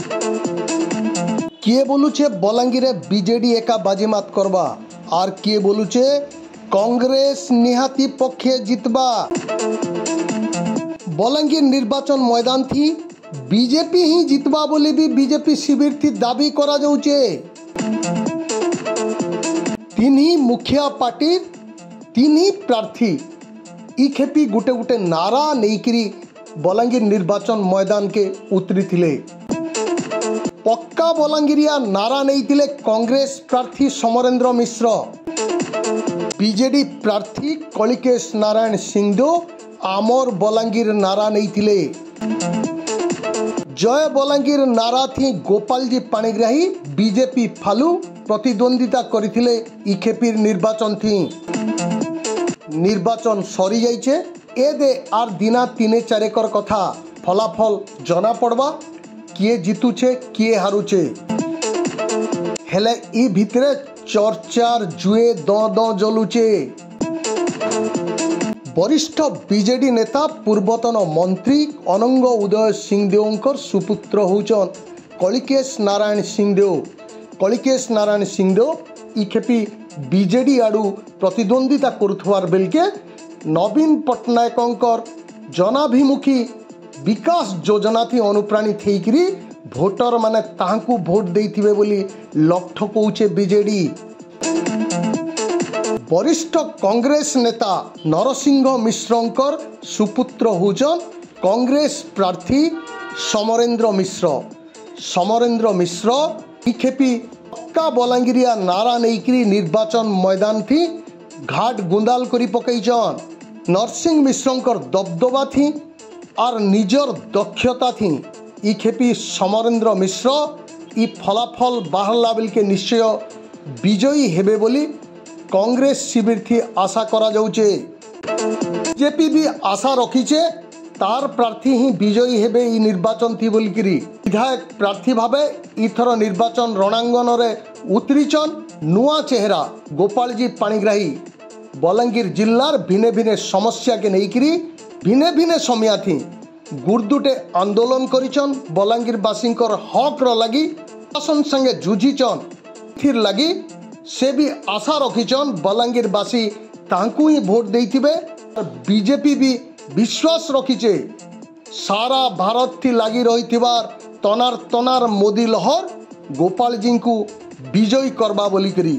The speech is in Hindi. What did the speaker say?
किए बोलुचे बलांगीर बीजेडी एका बाजीमात करबा और किए बोलुचे कांग्रेस निहाती पक्षे जितबा। बलांगीर निर्वाचन मैदान थी बीजेपी ही जितबा बोली भी बीजेपी शिविर थी दाबी करा जाउचे। तीन ही मुखिया पार्टी तीन ही प्रार्थी ई खेपी गुटे गुटे नारा नेइकरी बलांगीर निर्वाचन मैदान के उतरी थिले। पक्का बलांगीरिया नारा नहीं कांग्रेस प्रार्थी समरेंद्र मिश्र, बीजेडी प्रार्थी कलिकेश नारायण सिंहदेव आमर बलांगीर नारा नहीं थिले। जय बलांगीर नारा थी गोपालजी पाणिग्राही बीजेपी फालू प्रतिद्वंदिता करथिले ई खेपीर निर्वाचन थी। निर्वाचन सरी जाइछे ए दे आर दिना तीने चारेकर कथा फलाफल जना पड़बा किए जितुचे किए हारुचे। हेले ई भितरे चर्चार जुए द जलुचे। वरिष्ठ बीजेडी नेता पूर्वतन मंत्री अनंग उदय सिंहदेवंकर सुपुत्र होचन कलिकेश नारायण सिंहदेव। कलिकेश नारायण सिंहदेव ई खेपी बीजेडी आड़ू प्रतिद्वंदिता करुथवार बेलके नवीन पट्टनायकंकर जनाभिमुखी विकास योजना थी अनुप्राणित होइकरी भोटर माने ताहाकू भोट देइथिबे बोली लक्ष्य कौचे बीजेडी। वरिष्ठ कांग्रेस नेता नरसिंह मिश्रंकर सुपुत्र होचन कांग्रेस प्रार्थी समरेंद्र मिश्र। समरेंद्र मिश्र ई खेपी पक्का बलांगीरिया नारा नेइकरी निर्वाचन मैदान थी घाट गुंदाल करी पकईचन। नरसिंह मिश्रंकर दबदबा थी और निजर दक्षता थी ई खेपी समरेंद्र मिश्र ई फलाफल बाहरला बेल के निश्चय विजयी हेबे बोली कांग्रेस शिविर थी आशा करा जाउचे। बीजेपी भी आशा रखीचे तार प्रार्थी ही विजयी हेबे ई निर्वाचन थी बोलिकिरी विधायक प्रार्थी भावे इथर निर्वाचन रणांगन रे उतरीचन नुआ चेहरा गोपालजी पाणिग्राही। बलांगीर जिल्लार भिने भिने समस्या के नेइकिरी भिने भिने समिया थी गुर्दुटे आंदोलन करिचन। बलांगीर बासिंकर हक र लगी शासन संगे जुझीचन थिर लगी से भी आशा रखीचन बलांगीर बासी तांकू ही भोट देइथिबे। बीजेपी भी विश्वास रखीचे सारा भारत थी लगी रहिथिबार तनार तनार मोदी लहर गोपाल जी को विजयी करबा बोलिकरी।